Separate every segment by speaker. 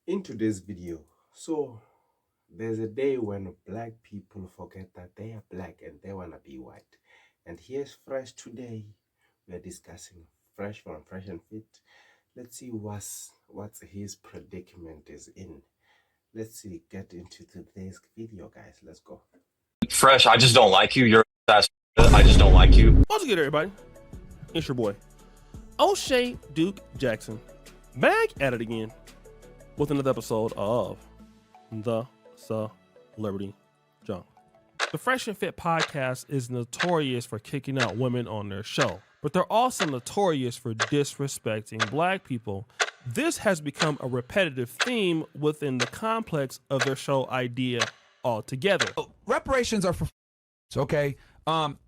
Speaker 1: In today's video, so there's a day when black people forget that they are black and they want to be white. And here's Fresh today. We're discussing Fresh from Fresh and Fit. Let's see what his predicament is in. Let's see, get into today's video, guys. Let's go.
Speaker 2: Fresh, I just don't like you. You're ass. I just don't like you.
Speaker 3: What's good, everybody? It's your boy, O'Shea Duke Jackson, back at it again with another episode of The Celebrity Junk. The Fresh and Fit podcast is notorious for kicking out women on their show, but they're also notorious for disrespecting black people. This has become a repetitive theme within the complex of their show idea altogether.
Speaker 4: Reparations are for okay. Black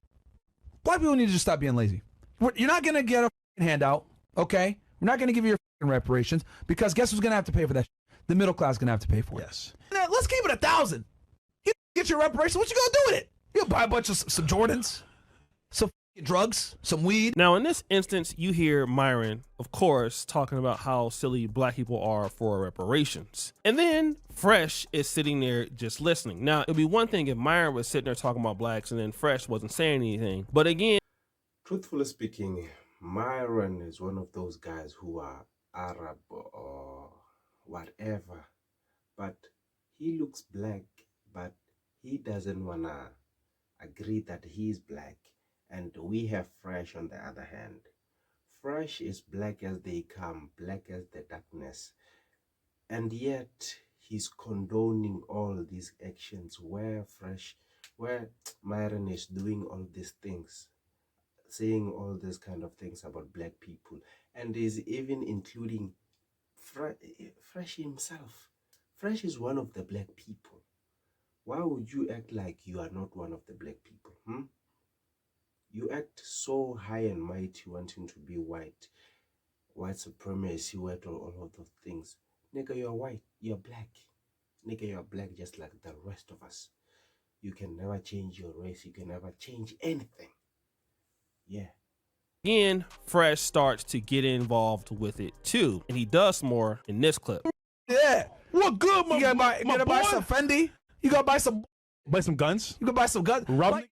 Speaker 4: people need to just stop being lazy. You're not gonna get a handout, okay? We're not gonna give you your reparations because guess who's gonna have to pay for that? The middle class is gonna have to pay for it.
Speaker 5: Yes.
Speaker 4: Now, let's keep it 1,000. You get your reparations. What you gonna do with it? You'll buy a bunch of some Jordans, some drugs, some weed.
Speaker 3: Now, in this instance, you hear Myron, of course, talking about how silly black people are for reparations. And then Fresh is sitting there just listening. Now, it'd be one thing if Myron was sitting there talking about blacks and then Fresh wasn't saying anything. But again,
Speaker 1: Truthfully speaking, Myron is one of those guys who are Arab or whatever, but he looks black, but he doesn't wanna agree that he's black. And we have Fresh on the other hand. Fresh is black as they come, black as the darkness, and yet he's condoning all these actions where Myron is doing all these things, saying all these kind of things about black people, and is even including Fresh himself. Fresh is one of the black people. Why would you act like you are not one of the black people? You act so high and mighty, wanting to be white supremacy, white, all of those things. Nigga, you're white, you're black. Nigga, you're black just like the rest of us. You can never change your race, you can never change anything. Yeah.
Speaker 3: again, Fresh starts to get involved with it too. And he does more in this clip.
Speaker 4: Yeah.
Speaker 5: What good,
Speaker 4: You gotta buy some Fendi. You gotta buy some
Speaker 5: guns.
Speaker 4: You can buy some guns.
Speaker 5: Rob
Speaker 4: Like,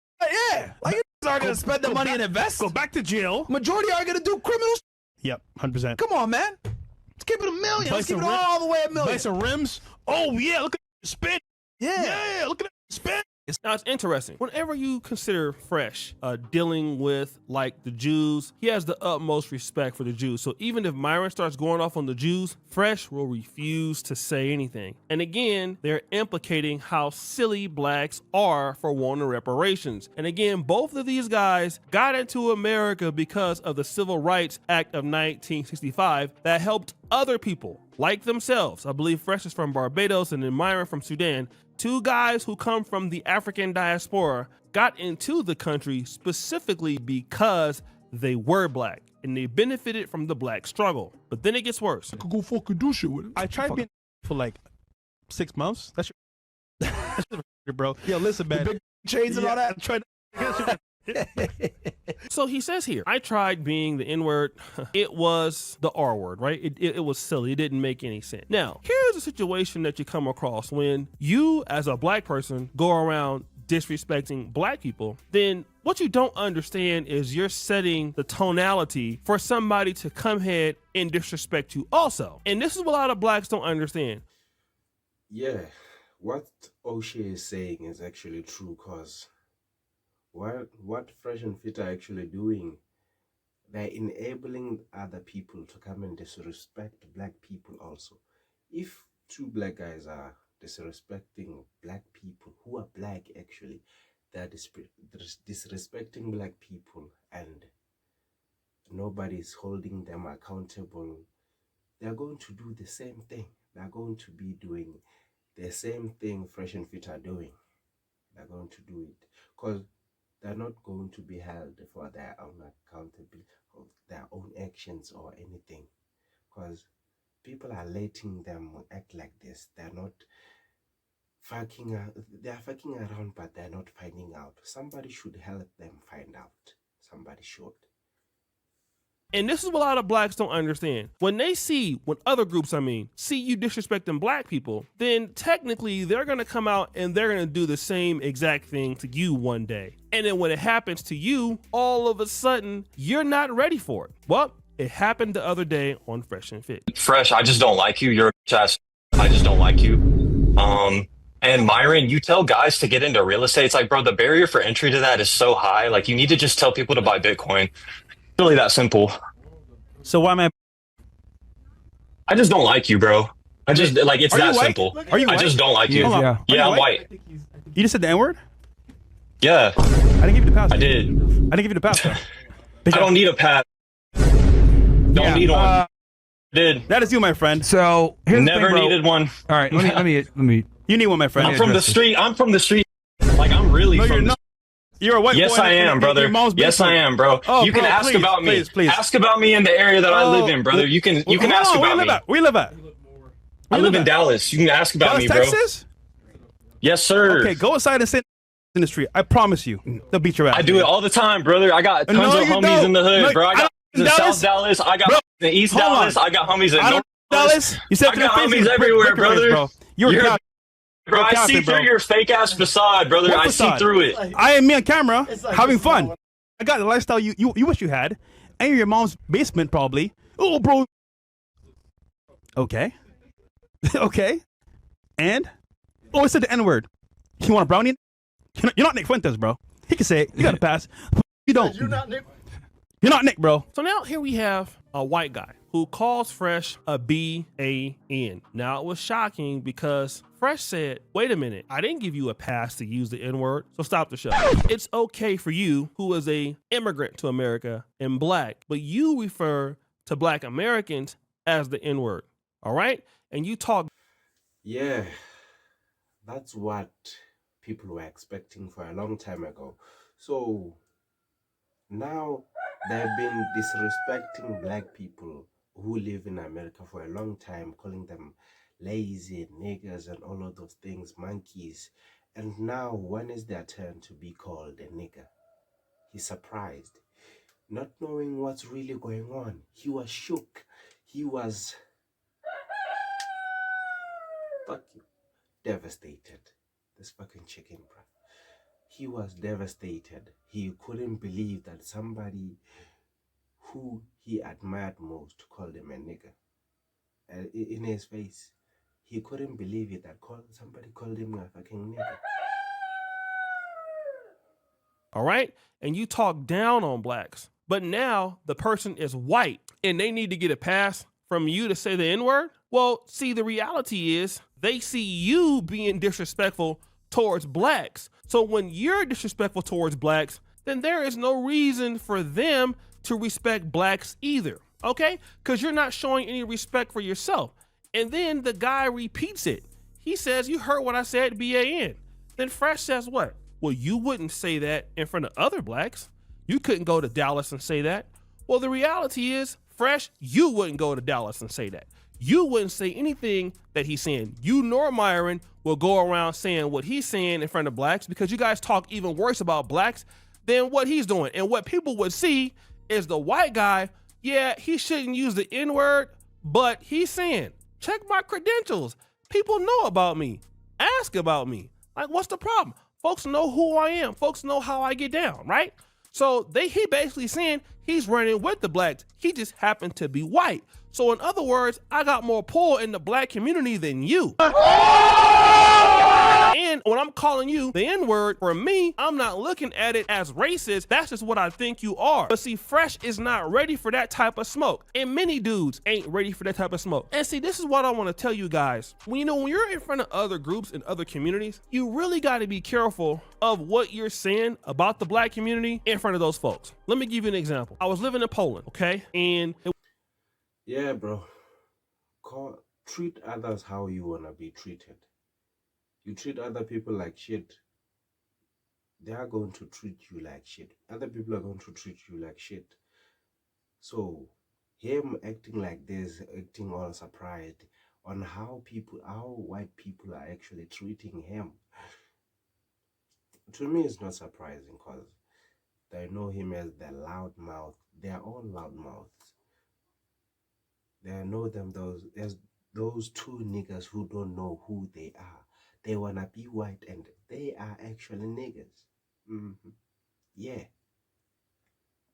Speaker 4: yeah. Like you are gonna spend the money and invest.
Speaker 5: Go back to jail.
Speaker 4: Majority are gonna do criminal.
Speaker 5: Yep, 100%.
Speaker 4: Come on, man. Let's keep it a million.
Speaker 5: Buy
Speaker 4: Let's keep
Speaker 5: some
Speaker 4: it all the way a
Speaker 5: Buy
Speaker 4: million.
Speaker 5: some rims. Oh yeah, look at the spin.
Speaker 4: Yeah.
Speaker 5: Yeah, look at that spin.
Speaker 3: Now, it's interesting. Whenever you consider Fresh dealing with, like, the Jews, he has the utmost respect for the Jews. So even if Myron starts going off on the Jews, Fresh will refuse to say anything. And again, they're implicating how silly blacks are for wanting reparations. And again, both of these guys got into America because of the Civil Rights Act of 1965 that helped other people like themselves. I believe Fresh is from Barbados and then Myron from Sudan. Two guys who come from the African diaspora got into the country specifically because they were black and they benefited from the black struggle. But then it gets worse.
Speaker 5: Could go fucking do shit with it. I tried being for like 6 months. That's your bro. Yo, listen, man.
Speaker 4: Big chains and all that.
Speaker 5: I tried.
Speaker 3: So he says here, I tried being the N-word. It was the R-word, right? It was silly. It didn't make any sense. Now, here's a situation that you come across when you, as a black person, go around disrespecting black people. Then what you don't understand is you're setting the tonality for somebody to come ahead and disrespect you also. And this is what a lot of blacks don't understand.
Speaker 1: Yeah, what O'Shea is saying is actually true, because what Fresh and Fit are actually doing, they're enabling other people to come and disrespect black people also. If two black guys are disrespecting black people who are black, actually, they're disrespecting black people and nobody's holding them accountable, they're going to do the same thing. They're going to be doing the same thing Fresh and Fit are doing. They're going to do it because they're not going to be held for their own accountability, of their own actions or anything, because people are letting them act like this. They're not fucking out. They're fucking around, but they're not finding out. Somebody should help them find out. Somebody should.
Speaker 3: And this is what a lot of blacks don't understand. When other groups, see you disrespecting black people, then technically they're gonna come out and they're gonna do the same exact thing to you one day. And then when it happens to you, all of a sudden, you're not ready for it. Well, it happened the other day on Fresh and Fit.
Speaker 2: Fresh, I just don't like you. You're a bitch ass. I just don't like you. And Myron, you tell guys to get into real estate. It's like, bro, the barrier for entry to that is so high. Like, you need to just tell people to buy Bitcoin. Really that simple.
Speaker 5: So why am
Speaker 2: I just don't like you, bro. I just like it's
Speaker 5: Are you
Speaker 2: that
Speaker 5: white?
Speaker 2: simple.
Speaker 5: Are you
Speaker 2: I
Speaker 5: white?
Speaker 2: just don't like you.
Speaker 5: Hold on.
Speaker 4: Yeah.
Speaker 5: Are you
Speaker 2: Yeah, I'm white.
Speaker 5: You just said the N-word?
Speaker 2: Yeah,
Speaker 5: I didn't give you the pass.
Speaker 2: I did.
Speaker 5: I didn't give you the pass, though.
Speaker 2: I don't need a pass. Don't need one. Did.
Speaker 5: That is you, my friend.
Speaker 4: So here's
Speaker 2: Never
Speaker 4: the thing, bro.
Speaker 2: needed one.
Speaker 4: All right, let me.
Speaker 5: You need one, my friend.
Speaker 2: I'm from the street. I'm from the street. Like, I'm really
Speaker 5: No,
Speaker 2: from
Speaker 5: you're
Speaker 2: the
Speaker 5: not. You're a white
Speaker 2: Yes,
Speaker 5: boy
Speaker 2: I
Speaker 5: in
Speaker 2: am,
Speaker 5: your
Speaker 2: brother.
Speaker 5: mom's
Speaker 2: Yes, I
Speaker 5: basement.
Speaker 2: am, bro.
Speaker 5: Oh,
Speaker 2: you can
Speaker 5: bro,
Speaker 2: ask
Speaker 5: please,
Speaker 2: about me.
Speaker 5: please.
Speaker 2: Ask about me in the area that I live in, brother. You can ask about me.
Speaker 5: Where you live at?
Speaker 2: I live in Dallas. You can ask about
Speaker 5: Dallas,
Speaker 2: me, bro.
Speaker 5: Texas?
Speaker 2: Yes, sir.
Speaker 5: Okay, go outside and sit in the street. I promise you, they'll beat your ass.
Speaker 2: I do it all the time, brother. I got tons
Speaker 5: No,
Speaker 2: of
Speaker 5: you
Speaker 2: homies
Speaker 5: don't.
Speaker 2: in the hood,
Speaker 5: No,
Speaker 2: bro. I got
Speaker 5: in
Speaker 2: in
Speaker 5: Dallas?
Speaker 2: South Dallas. I got
Speaker 5: Bro,
Speaker 2: in East
Speaker 5: hold
Speaker 2: Dallas.
Speaker 5: on.
Speaker 2: I got homies in
Speaker 5: I
Speaker 2: North
Speaker 5: don't Dallas. You said
Speaker 2: I got
Speaker 5: to their face,
Speaker 2: homies everywhere,
Speaker 5: break your face,
Speaker 2: brother.
Speaker 5: bro. You're
Speaker 2: You're-
Speaker 5: a cop.
Speaker 2: Bro, I
Speaker 5: Captain,
Speaker 2: see through
Speaker 5: bro.
Speaker 2: your fake ass facade, brother.
Speaker 5: What
Speaker 2: I see
Speaker 5: facade?
Speaker 2: through it.
Speaker 5: I am me on camera, having fun. I got the lifestyle you wish you had, and you're in your mom's basement probably. Oh, bro. Okay. Okay. And I said the N-word. You want a brownie? You're not Nick Fuentes, bro. He can say it. You got to pass. You don't. You're not Nick. You're not Nick, bro.
Speaker 3: So now here we have a white guy who calls Fresh a B-A-N. Now it was shocking because Fresh said, wait a minute, I didn't give you a pass to use the N-word, so stop the show. It's okay for you, who is a immigrant to America and black, but you refer to black Americans as the N-word, all right? And you talk.
Speaker 1: Yeah, that's what people were expecting for a long time ago. So now they've been disrespecting black people who live in America for a long time, calling them lazy, niggers, and all of those things, monkeys. And now, when is their turn to be called a nigger? He's surprised, not knowing what's really going on. He was shook. He was, fuck you, devastated. This fucking chicken, bro. He was devastated. He couldn't believe that somebody who he admired most called him a nigger. In his face. He couldn't believe it that somebody called him a fucking nigger.
Speaker 3: All right? And you talk down on blacks, but now the person is white and they need to get a pass from you to say the N-word? Well, see, the reality is they see you being disrespectful towards blacks. So when you're disrespectful towards blacks, then there is no reason for them to respect blacks either, okay? Because you're not showing any respect for yourself. And then the guy repeats it. He says, you heard what I said, B-A-N. Then Fresh says what? Well, you wouldn't say that in front of other blacks. You couldn't go to Dallas and say that. Well, the reality is, Fresh, you wouldn't go to Dallas and say that. You wouldn't say anything that he's saying. You nor Myron will go around saying what he's saying in front of blacks because you guys talk even worse about blacks than what he's doing. And what people would see is the white guy, yeah, he shouldn't use the N-word, but he's saying, check my credentials. People know about me. Ask about me. Like, what's the problem? Folks know who I am. Folks know how I get down, right? So he basically saying he's running with the blacks. He just happened to be white. So in other words, I got more pull in the black community than you. And when I'm calling you the N-word, for me, I'm not looking at it as racist. That's just what I think you are. But see, Fresh is not ready for that type of smoke. And many dudes ain't ready for that type of smoke. And see, this is what I want to tell you guys. When you're in front of other groups and other communities, you really got to be careful of what you're saying about the black community in front of those folks. Let me give you an example. I was living in Poland, okay? And
Speaker 1: yeah, bro. Treat others how you want to be treated. You treat other people like shit, they are going to treat you like shit. Other people are going to treat you like shit. So, him acting like this, acting all surprised on how white people are actually treating him, to me, it's not surprising because They know him as the loudmouth. They are all loudmouths. They know them as those two niggas who don't know who they are. They wanna be white and they are actually niggas. Yeah.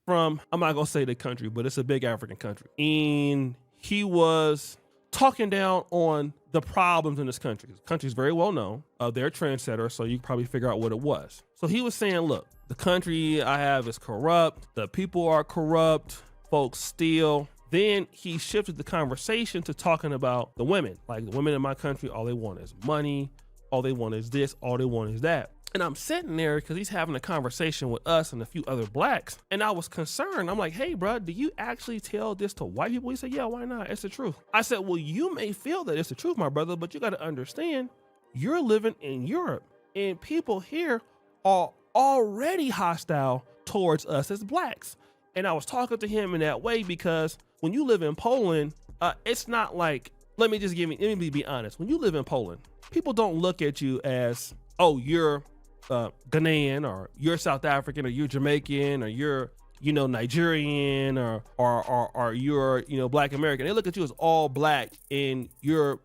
Speaker 3: From, I'm not gonna say the country, but it's a big African country. And he was talking down on the problems in this country. The country's very well known. They're a trendsetter, so you can probably figure out what it was. So he was saying, look, the country I have is corrupt. The people are corrupt. Folks steal. Then he shifted the conversation to talking about the women. Like, the women in my country, all they want is money. All they want is this. All they want is that. And I'm sitting there because he's having a conversation with us and a few other blacks. And I was concerned. I'm like, hey, bro, do you actually tell this to white people? He said, yeah, why not? It's the truth. I said, well, you may feel that it's the truth, my brother, but you got to understand, you're living in Europe and people here are already hostile towards us as blacks. And I was talking to him in that way because when you live in Poland, it's not like, let me be honest. When you live in Poland, people don't look at you as, oh, you're Ghanaian, or you're South African, or you're Jamaican, or you're, Nigerian, or you're, Black American. They look at you as all black and you're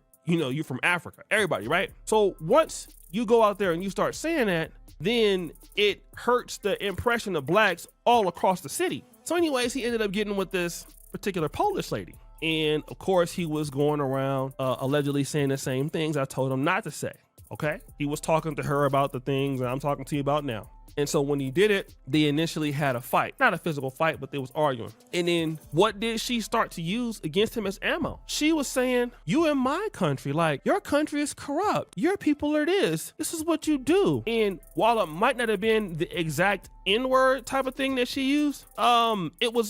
Speaker 3: from Africa, everybody, right? So once you go out there and you start saying that, then it hurts the impression of blacks all across the city. So anyways, he ended up getting with this particular Polish lady. And of course he was going around allegedly saying the same things I told him not to say. Okay. He was talking to her about the things that I'm talking to you about now. And so when he did it, they initially had a fight, not a physical fight, but they was arguing. And then what did she start to use against him as ammo? She was saying, you in my country, like, your country is corrupt. Your people are this. This is what you do. And while it might not have been the exact N-word type of thing that she used,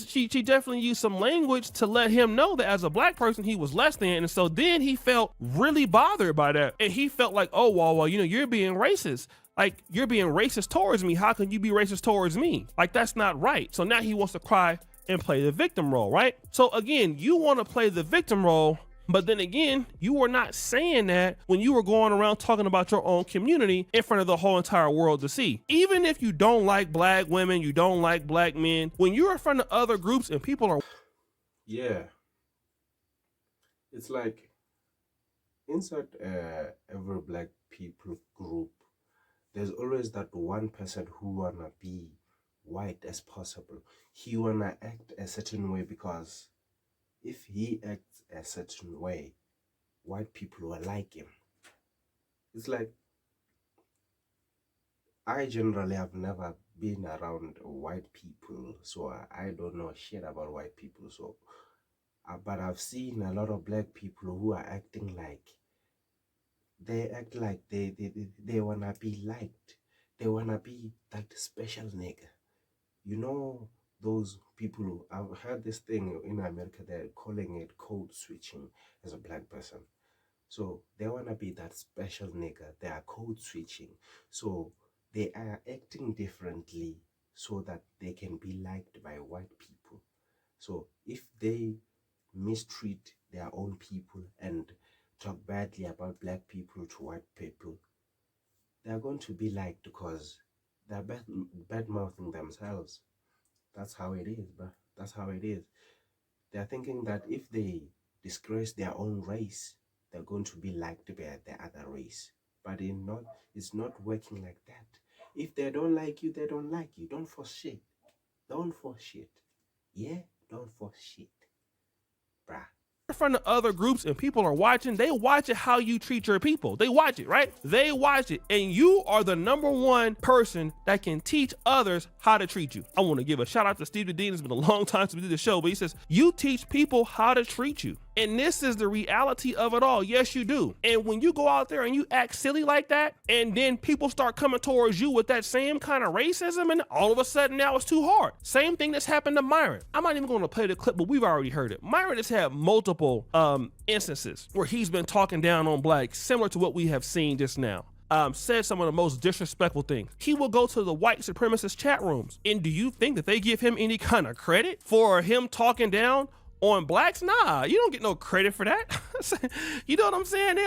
Speaker 3: she definitely used some language to let him know that as a black person, he was less than. And so then he felt really bothered by that. And he felt like, oh, well, you're being racist. Like, you're being racist towards me. How can you be racist towards me? Like, that's not right. So now he wants to cry and play the victim role, right? So again, you want to play the victim role, but then again, you were not saying that when you were going around talking about your own community in front of the whole entire world to see. Even if you don't like black women, you don't like black men, when you're in front of other groups and people are...
Speaker 1: Yeah. It's like inside every black people group, there's always that one person who wanna be white as possible. He wanna act a certain way because if he acts a certain way, white people will like him. It's like, I generally have never been around white people, so I don't know shit about white people. So, but I've seen a lot of black people who are acting like, they act like they wanna be liked. They wanna be that special nigga. Those people, I've heard this thing in America, they're calling it code switching as a black person. So they wanna be that special nigga. They are code switching. So they are acting differently so that they can be liked by white people. So if they mistreat their own people and talk badly about black people to white people, they're going to be liked because they're bad-mouthing themselves. That's how it is, bro. That's how it is. They're thinking that if they disgrace their own race, they're going to be liked by the other race. But it's not working like that. If they don't like you, they don't like you. Don't force shit. Don't force shit. Yeah? Don't force shit. Bruh.
Speaker 3: In front of other groups and people are watching, they watch it how you treat your people. They watch it, right? They watch it. And you are the #1 person that can teach others how to treat you. I want to give a shout out to Steve Dean. It's been a long time since we did the show, but he says, you teach people how to treat you. And this is the reality of it all. Yes, you do. And when you go out there and you act silly like that, and then people start coming towards you with that same kind of racism, and all of a sudden now it's too hard. Same thing that's happened to Myron. I'm not even going to play the clip, but we've already heard it. Myron has had multiple instances where he's been talking down on blacks, similar to what we have seen just now. Said some of the most disrespectful things. He will go to the white supremacist chat rooms. And do you think that they give him any kind of credit for him talking down On blacks, nah, you don't get no credit for that. You know what I'm saying?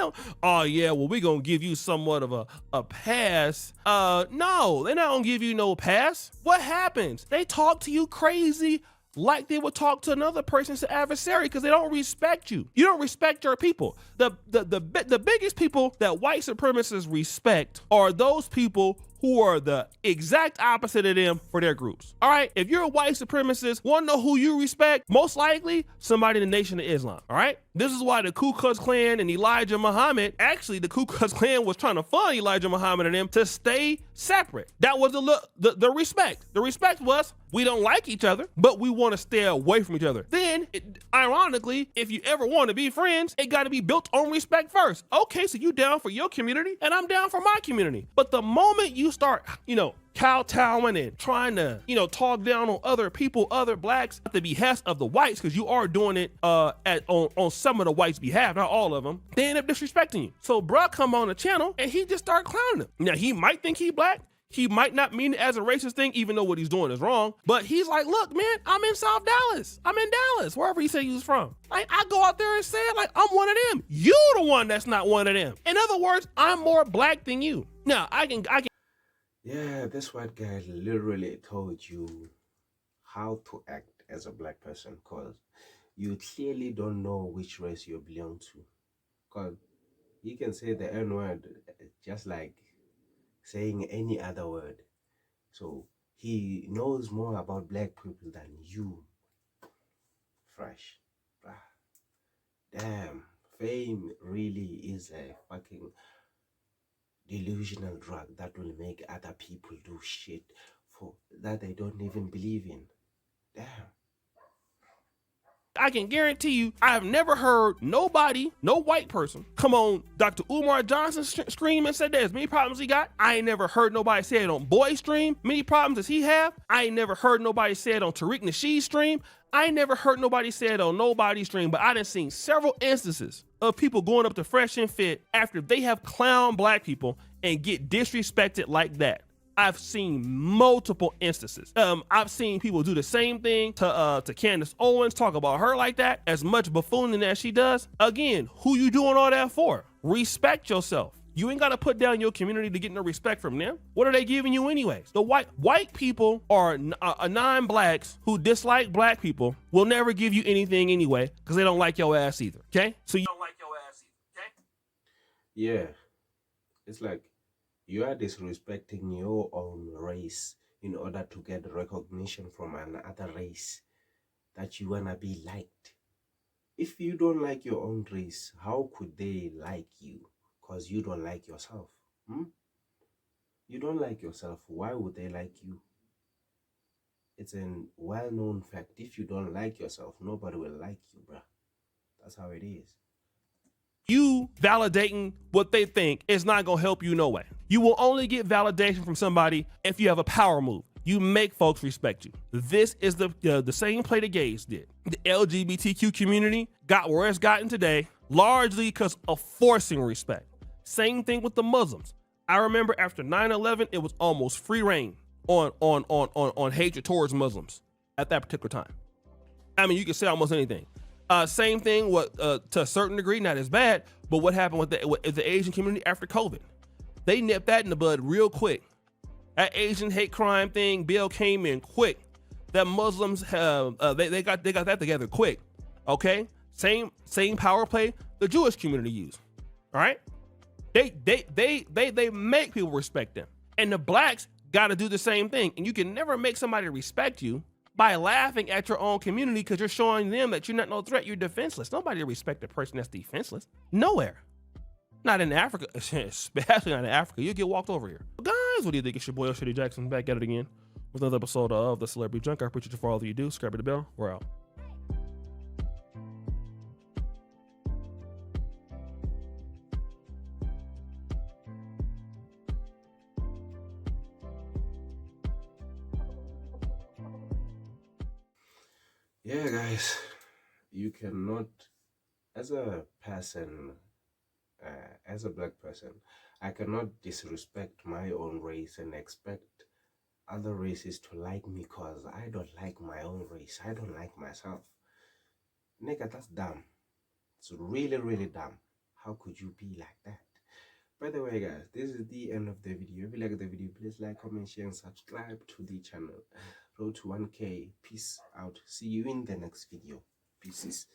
Speaker 3: Oh yeah, well, we gonna give you somewhat of a pass. No, they're not gonna give you no pass. What happens? They talk to you crazy like they would talk to another person's adversary because they don't respect you. You don't respect your people. The biggest people that white supremacists respect are those people who are the exact opposite of them for their groups. All right, if you're a white supremacist, want to know who you respect? Most likely somebody in the Nation of Islam. All right, this is why the Ku Klux Klan and Elijah Muhammad, actually the Ku Klux Klan was trying to fund Elijah Muhammad and them to stay separate. That was the respect. The respect was, we don't like each other, but we want to stay away from each other. Then, ironically, if you ever want to be friends, it got to be built on respect first. Okay, so you down for your community and I'm down for my community. But the moment you start, kowtowing and trying to, talk down on other people, other blacks at the behest of the whites, because you are doing it on some of the whites' behalf, not all of them, they end up disrespecting you. So bruh come on the channel and he just start clowning them. Now he might think he black. He might not mean it as a racist thing, even though what he's doing is wrong. But he's like, look, man, I'm in South Dallas. I'm in Dallas, wherever he said he was from. Like, I go out there and say it like I'm one of them. You the one that's not one of them. In other words, I'm more black than you. Now, I can.
Speaker 1: Yeah, this white guy literally told you how to act as a black person, because you clearly don't know which race you belong to. Because you can say the N-word just like saying any other word. So he knows more about black people than you, Frash. Damn, fame really is a fucking delusional drug that will make other people do shit for that they don't even believe in. Damn.
Speaker 3: I can guarantee you, I have never heard nobody, no white person, come on Dr. Umar Johnson stream and said there's many problems he got. I ain't never heard nobody say it on Boy stream, many problems as he have. I ain't never heard nobody say it on Tariq Nasheed's stream. I ain't never heard nobody say it on nobody's stream, but I done seen several instances of people going up to Fresh and Fit after they have clowned black people and get disrespected like that. I've seen multiple instances. I've seen people do the same thing to Candace Owens, talk about her like that, as much buffooning as she does. Again, who you doing all that for? Respect yourself. You ain't got to put down your community to get no respect from them. What are they giving you anyways? The white people are non-blacks who dislike black people will never give you anything anyway because they don't like your ass either. Okay? So you don't like your ass either. Okay?
Speaker 1: Yeah. It's like you are disrespecting your own race in order to get recognition from another race that you wanna be liked. If you don't like your own race, how could they like you? Because you don't like yourself. You don't like yourself. Why would they like you? It's a well-known fact. If you don't like yourself, nobody will like you, bruh. That's how it is.
Speaker 3: You validating what they think is not going to help you no way. You will only get validation from somebody if you have a power move. You make folks respect you. This is the same play the gays did. The LGBTQ community got where it's gotten today, largely because of forcing respect. Same thing with the Muslims. I remember after 9/11, it was almost free reign on hatred towards Muslims at that particular time. I mean, you can say almost anything. Same thing to a certain degree, not as bad, but what happened with the Asian community after COVID? They nipped that in the bud real quick. That Asian hate crime bill came in quick. That Muslims they got that together quick. Okay, same power play the Jewish community used. All right, they make people respect them, and the blacks got to do the same thing. And you can never make somebody respect you by laughing at your own community because you're showing them that you're not no threat, you're defenseless. Nobody respect a person that's defenseless. Nowhere. Not in Africa, especially not in Africa. You'll get walked over here. But guys, what do you think? It's your boy, Shitty Jackson, back at it again with another episode of The Celebrity Junk. I appreciate you for all that you do. Subscribe to the bell. We're out.
Speaker 1: Yeah, guys, you cannot, as a person, as a black person, I cannot disrespect my own race and expect other races to like me because I don't like my own race. I don't like myself. Nigga, that's dumb. It's really, really dumb. How could you be like that? By the way, guys, this is the end of the video. If you like the video, please like, comment, share, and subscribe to the channel. Road to 1K. Peace out. See you in the next video. Peace.